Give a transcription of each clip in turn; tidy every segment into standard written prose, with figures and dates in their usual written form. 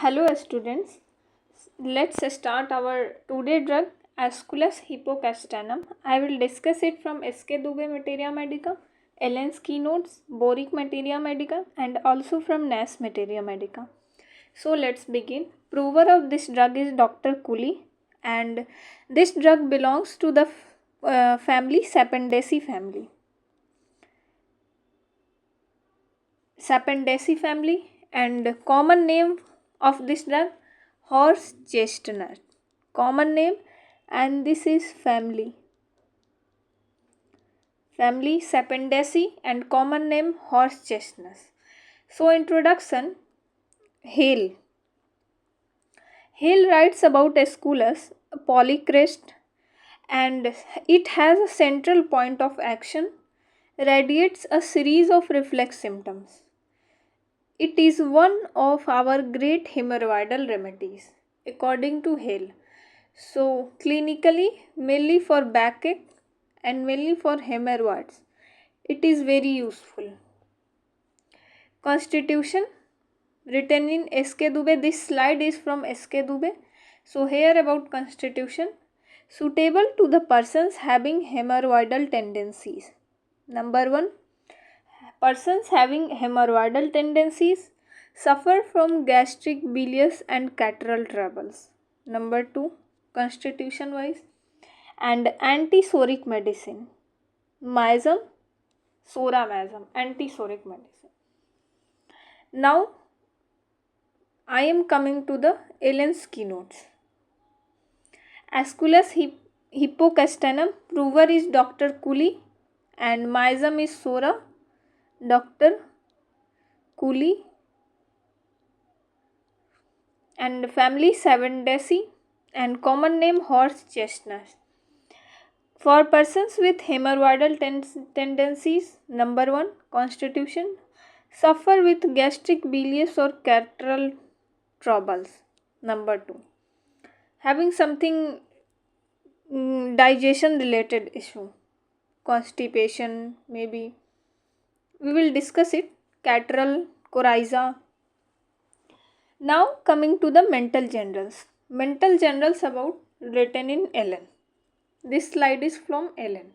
Hello students, let's start our today drug Aesculus hippocastanum. I will discuss it from S.K. Dubey Materia Medica, Allen's keynotes, Boric Materia Medica and also from Nass Materia Medica. So let's begin. Prover of this drug is Dr. Cooley and this drug belongs to the family Sapondaceae family. Sapondaceae family and common name of this drug horse chestnut, common name, and this is family Sapondaceae and common name horse chestnut. So introduction. Hale writes about Aesculus polycrest and it has a central point of action, radiates a series of reflex symptoms. It is one of our great hemorrhoidal remedies, according to Hale. So, clinically, mainly for backache and mainly for hemorrhoids, it is very useful. Constitution written in S.K. Dubey. This slide is from S.K. Dubey. So, here about constitution. Suitable to the persons having hemorrhoidal tendencies. Number 1. Persons having hemorrhoidal tendencies suffer from gastric, bilious and catarrhal troubles. Number 2. Constitution wise and antisoric medicine. Miasm, soramazum, antisoric medicine. Now I am coming to the Allen's keynotes. Aesculus hippocastanum, prover is Dr. Cooley and miasm is Sora, Dr. Cooley, and family Sapondaceae and common name horse chestnut. For persons with hemorrhoidal tendencies, number 1. Constitution, suffer with gastric, bilious or catarrhal troubles. Number 2. Having something digestion related issue, constipation maybe. We will discuss it. Catarrhal, coryza. Now coming to the mental generals. Mental generals about written in Allen. This slide is from Allen.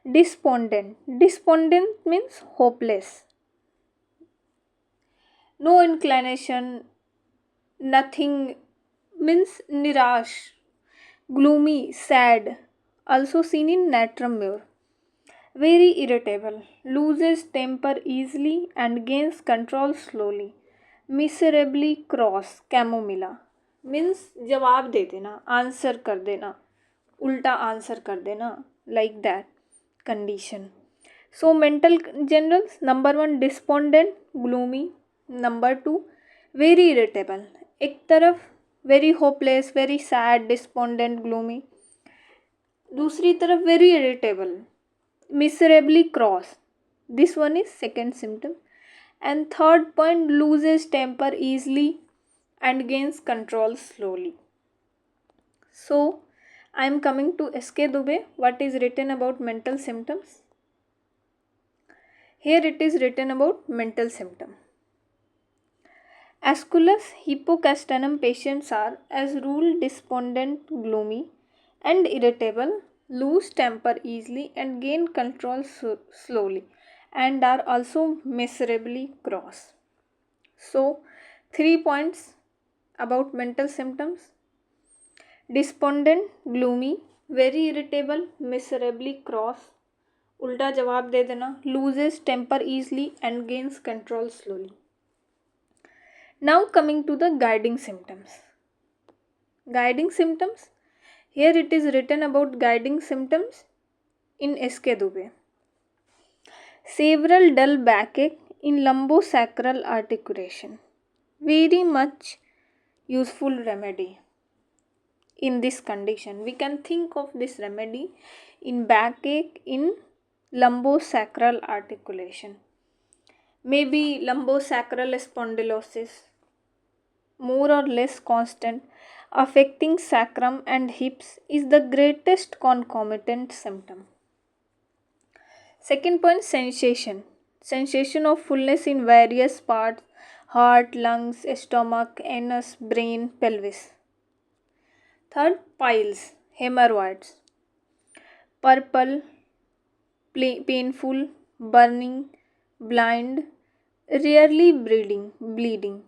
Despondent. Despondent means hopeless. No inclination, nothing means nirash. Gloomy, sad. Also seen in natrum mur. Very irritable. Loses temper easily and gains control slowly. Miserably cross. Chamomilla. Means जवाब दे देना, answer कर देना, उल्टा answer कर देना, like that condition. So mental generals. Number 1 despondent, gloomy. Number 2 very irritable. एक तरफ very hopeless, very sad, despondent, gloomy. दूसरी तरफ very irritable, miserably cross. This one is second symptom. And third point, loses temper easily and gains control slowly. So I am coming to S.K. Dubey. What is written about mental symptoms? Here it is written about mental symptom. Aesculus hippocastanum patients are as rule despondent, gloomy and irritable, lose temper easily and gain control slowly, and are also miserably cross. So 3 points about mental symptoms. Despondent, gloomy, very irritable, miserably cross, उल्टा जवाब दे देना, loses temper easily and gains control slowly. Now coming to the guiding symptoms. Guiding symptoms. Here it is written about guiding symptoms in S.K. Dubey. Several dull backache in lumbosacral articulation. Very much useful remedy in this condition. We can think of this remedy in backache in lumbosacral articulation. Maybe lumbosacral spondylosis, more or less constant, affecting sacrum and hips is the greatest concomitant symptom. Second point, sensation. Sensation of fullness in various parts, heart, lungs, stomach, anus, brain, pelvis. Third, piles, hemorrhoids, purple, painful, burning, blind, rarely bleeding.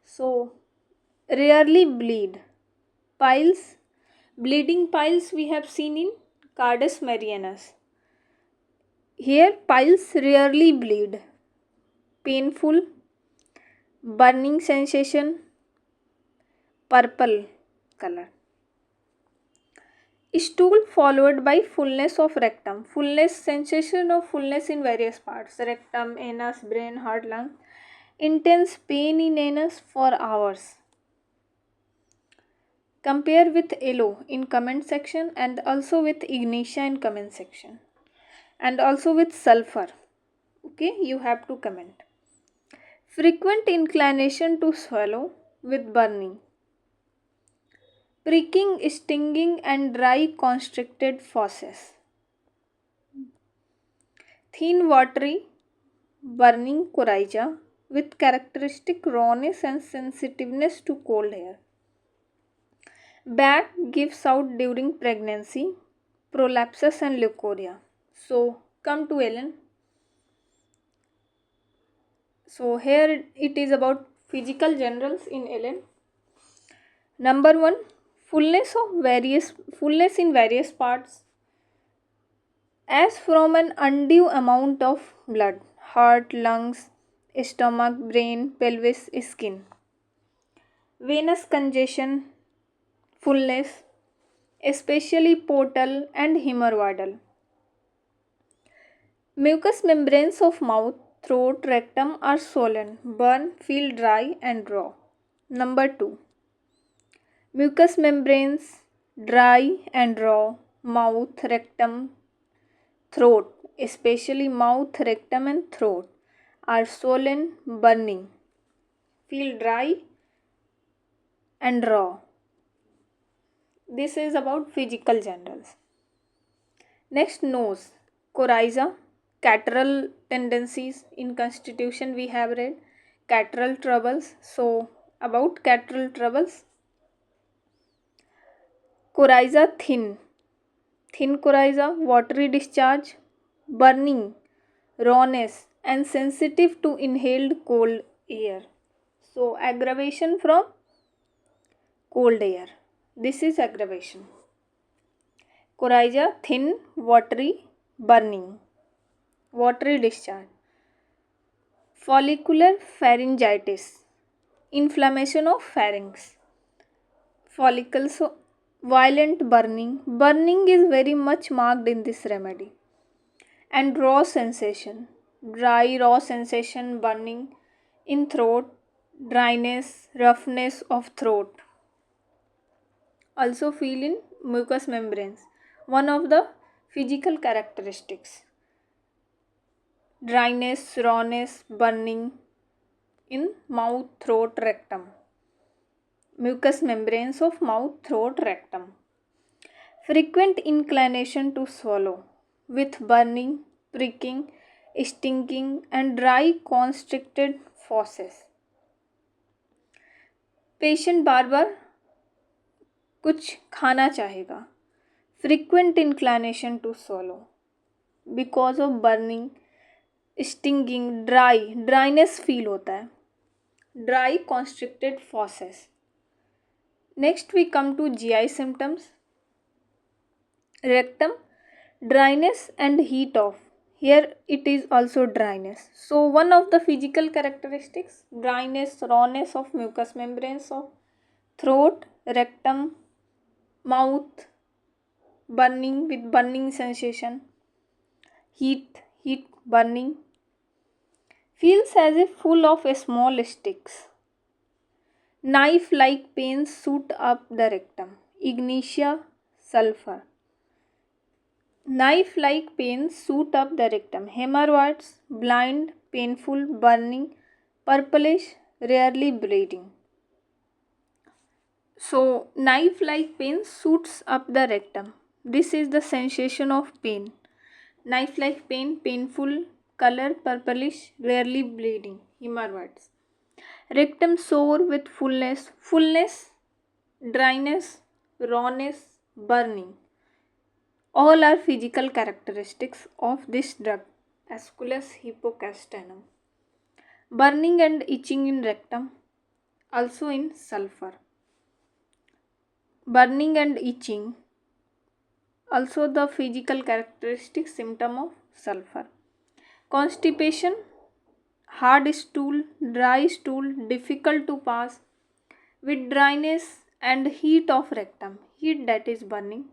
So, rarely bleed. Piles, bleeding piles we have seen in Cardus marianus. Here, piles rarely bleed. Painful, burning sensation, purple color. Stool followed by fullness of rectum. Fullness, sensation of fullness in various parts. Rectum, anus, brain, heart, lung. Intense pain in anus for hours. Compare with yellow in comment section and also with ignitia in comment section. And also with sulfur. Okay, you have to comment. Frequent inclination to swallow with burning. Pricking, stinging and dry constricted fauces. Thin watery burning coryza with characteristic rawness and sensitiveness to cold air. Back gives out during pregnancy, prolapsus and leukorrhea. So come to Ellen. So here it is about physical generals in Ellen. Number 1, fullness in various parts as from an undue amount of blood, heart, lungs, stomach, brain, pelvis, skin. Venous congestion, fullness, especially portal and hemorrhoidal. Mucous membranes of mouth, throat, rectum are swollen, burn, feel dry and raw. Number 2. Mucous membranes, dry and raw, mouth, rectum, throat, especially mouth, rectum and throat, are swollen, burning, feel dry and raw. This is about physical generals. Next, nose, coryza, catarrhal tendencies. In constitution we have read catarrhal troubles. So about catarrhal troubles, coryza thin coryza, watery discharge, burning, rawness and sensitive to inhaled cold air. So aggravation from cold air. This is aggravation. Coryza thin, watery, burning, watery discharge. Follicular pharyngitis, inflammation of pharynx. Follicles, violent burning. Burning is very much marked in this remedy. And raw sensation, dry raw sensation, burning in throat, dryness, roughness of throat. Also feel in mucous membranes. One of the physical characteristics. Dryness, rawness, burning in mouth, throat, rectum. Mucous membranes of mouth, throat, rectum. Frequent inclination to swallow with burning, pricking, stinging and dry constricted fauces. Patient बार बार कुछ खाना चाहेगा. Frequent inclination to swallow because of burning, stinging, dryness feel होता है. Dry constricted fauces. Next we come to GI symptoms. Rectum, dryness and heat of. Here it is also dryness. So one of the physical characteristics, dryness, rawness of mucous membranes of throat, rectum, mouth, burning with burning sensation, heat, burning. Feels as if full of small sticks. Knife-like pains shoot up the rectum. Ignitia, sulfur. Knife-like pains shoot up the rectum. Hemorrhoids, blind, painful, burning, purplish, rarely bleeding. So, knife-like pain shoots up the rectum. This is the sensation of pain. Knife-like pain, painful, color purplish, rarely bleeding. hemorrhoids. Rectum sore with fullness, dryness, rawness, burning. All are physical characteristics of this drug, Aesculus hippocastanum. Burning and itching in rectum, also in sulfur. Burning and itching, also the physical characteristic symptom of sulfur. Constipation, hard stool, dry stool, difficult to pass, with dryness and heat of rectum, heat that is burning,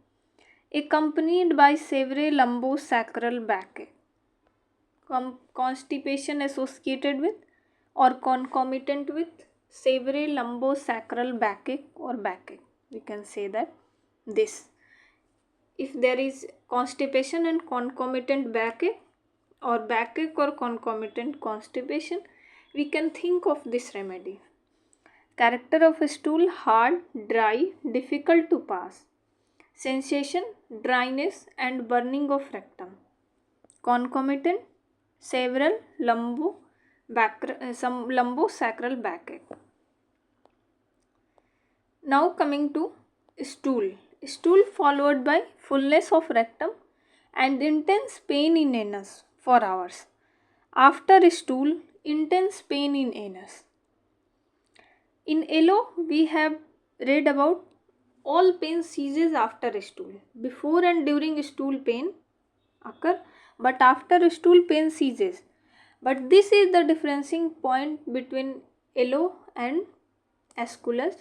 accompanied by severe lumbosacral backache. Constipation associated with or concomitant with severe lumbosacral backache or backache. We can say that this. If there is constipation and concomitant backache or backache or concomitant constipation, we can think of this remedy. Character of a stool, hard, dry, difficult to pass. Sensation, dryness and burning of rectum. Concomitant, several some lumbosacral backache. Now coming to stool. Stool followed by fullness of rectum and intense pain in anus for hours. After stool, intense pain in anus. In yellow, we have read about all pain ceases after stool. Before and during stool pain occur, but after stool pain ceases. But this is the differentiating point between yellow and Aesculus.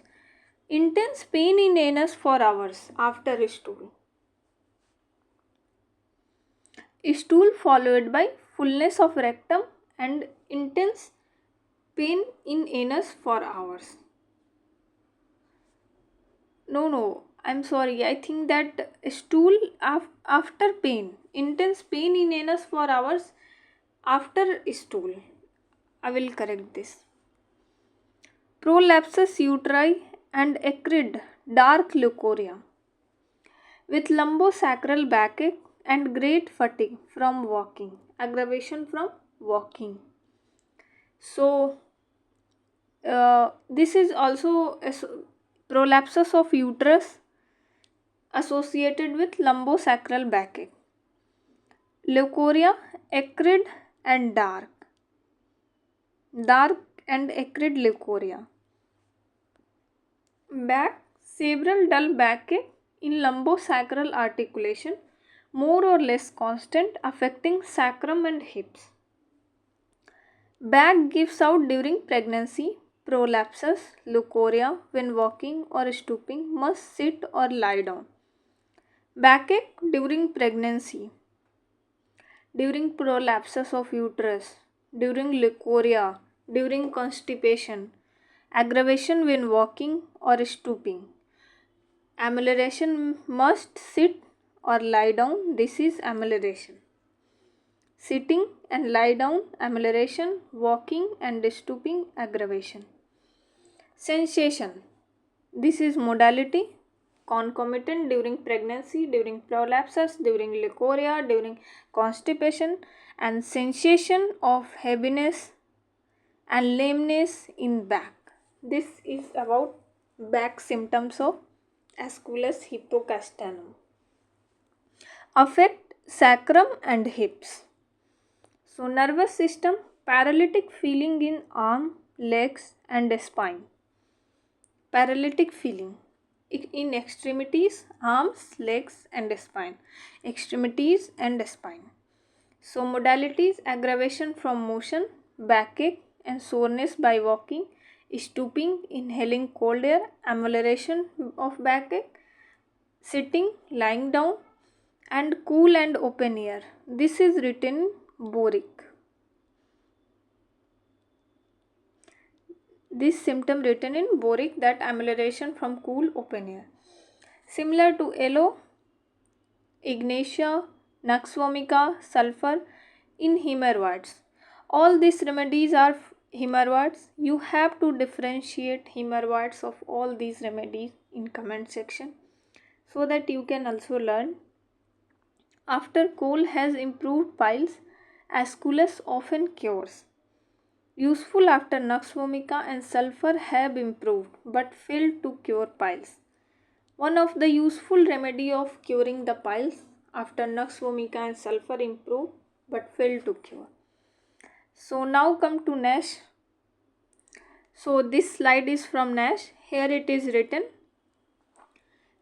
Intense pain in anus for hours after stool. Stool followed by fullness of rectum and intense pain in anus for hours. No, I'm sorry. I think that stool after pain, intense pain in anus for hours after stool. I will correct this. Prolapsus uteri and acrid dark leukorrhea with lumbosacral backache and great fatigue from walking, aggravation from walking. So this is also a prolapsus of uterus associated with lumbosacral backache. Leukorrhea, acrid and dark and acrid leukorrhea. Back, several dull backache in lumbosacral articulation, more or less constant, affecting sacrum and hips. Back gives out during pregnancy, prolapsus, leukorrhea when walking or stooping, must sit or lie down. Backache during pregnancy, during prolapsus of uterus, during leukorrhea, during constipation, aggravation when walking or stooping. Amelioration, must sit or lie down, this is amelioration. Sitting and lie down, amelioration, walking and stooping, aggravation. Sensation, this is modality, concomitant during pregnancy, during prolapsus, during leukorrhea, during constipation, and sensation of heaviness and lameness in back. This is about back symptoms of Aesculus hippocastanum. Affect sacrum and hips. So nervous system, paralytic feeling in arm, legs and spine. Paralytic feeling in extremities, arms, legs and spine. Extremities and spine. So modalities, aggravation from motion, backache and soreness by walking, stooping, inhaling cold air, amelioration of backache, sitting, lying down and cool and open air. This is written in boric. This symptom written in boric, that amelioration from cool open air. Similar to yellow, ignatia, nux vomica, sulfur in hemorrhoids. All these remedies are hemorrhoids. You have to differentiate hemorrhoids of all these remedies in comment section so that you can also learn. After cold has improved piles, Aesculus often cures. Useful after nux vomica and sulfur have improved but failed to cure piles. One of the useful remedy of curing the piles after nux vomica and sulfur improved but failed to cure. So now come to NASH. So this slide is from NASH. Here it is written: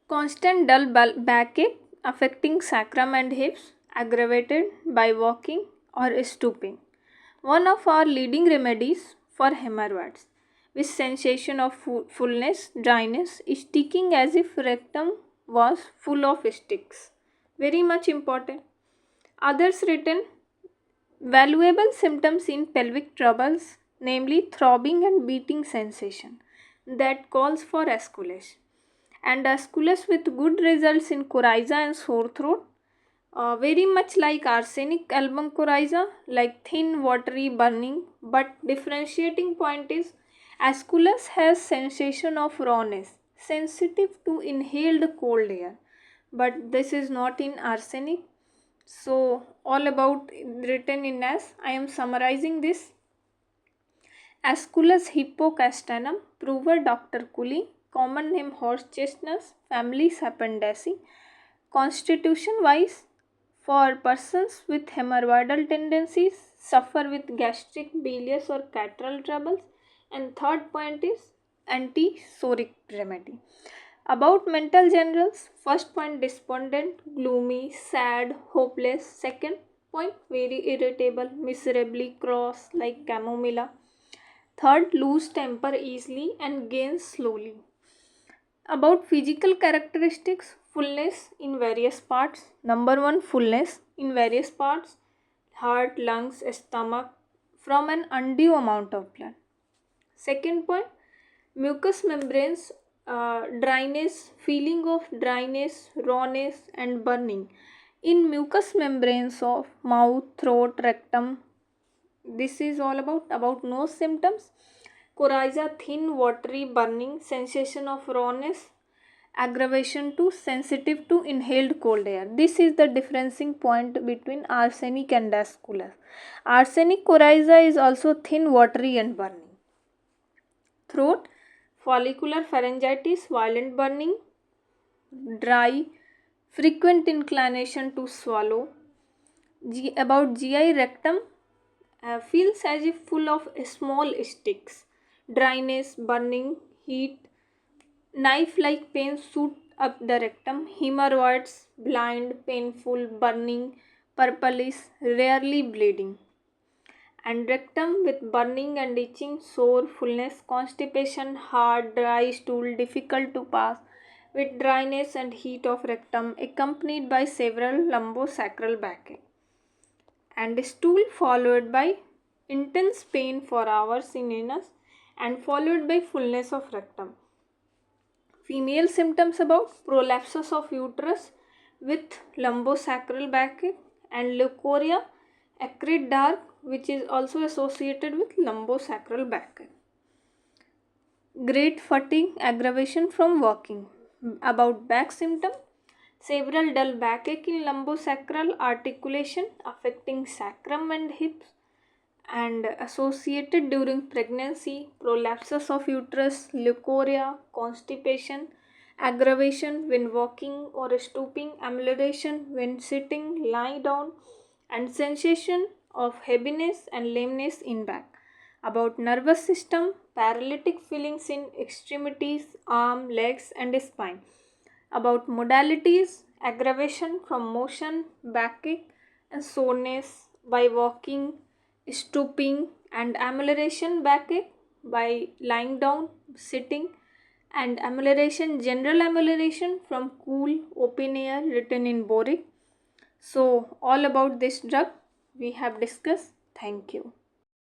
constant dull backache affecting sacrum and hips, aggravated by walking or stooping. One of our leading remedies for hemorrhoids, with sensation of fullness, dryness, sticking as if rectum was full of sticks. Very much important. Others written: valuable symptoms in pelvic troubles, namely throbbing and beating sensation, that calls for Aesculus. And Aesculus with good results in coryza and sore throat, very much like arsenic album coryza, like thin, watery, burning, but differentiating point is Aesculus has sensation of rawness, sensitive to inhaled cold air, but this is not in arsenic. So all about written in as I am summarizing this. Aesculus hippocastanum, prover Dr. Cooley, common name horse chestnut, family Sapondaceae. Constitution wise, for persons with hemorrhoidal tendencies, suffer with gastric, bilious or catral troubles. And third point is anti-soric remedy. About mental generals, first point despondent, gloomy, sad, hopeless. Second point very irritable, miserably cross like chamomilla. Third, lose temper easily and gain slowly. About physical characteristics, fullness in various parts. Number one, fullness in various parts: heart, lungs, stomach, from an undue amount of blood. Second point, mucous membranes, dryness, feeling of dryness, rawness, and burning in mucous membranes of mouth, throat, rectum. This is all about nose symptoms: coryza, thin, watery, burning, sensation of rawness, aggravation to sensitive to inhaled cold air. This is the differentiating point between arsenic and Aesculus. Arsenic coryza is also thin, watery, and burning. Throat, follicular pharyngitis, violent burning, dry, frequent inclination to swallow. About GI, rectum, feels as if full of small sticks, dryness, burning, heat, knife like pain shoot up the rectum, hemorrhoids, blind, painful, burning, purplish, rarely bleeding. And rectum with burning and itching, sore, fullness, constipation, hard, dry stool, difficult to pass, with dryness and heat of rectum, accompanied by several lumbosacral backache. And stool followed by intense pain for hours in anus and followed by fullness of rectum. Female symptoms about prolapsus of uterus with lumbosacral backache and leukorrhea, acrid dark, which is also associated with lumbosacral backache. Great fatigue, aggravation from walking. About back symptom, several dull backache in lumbosacral articulation affecting sacrum and hips, and associated during pregnancy, prolapsus of uterus, leukorrhea, constipation, aggravation when walking or stooping, amelioration when sitting, lying down, and sensation of heaviness and lameness in back. About nervous system, paralytic feelings in extremities, arm, legs, and spine. About modalities, aggravation from motion, backache, and soreness by walking, stooping, and amelioration backache by lying down, sitting, and amelioration, general amelioration from cool, open air, written in boric. So all about this drug we have discussed. Thank you.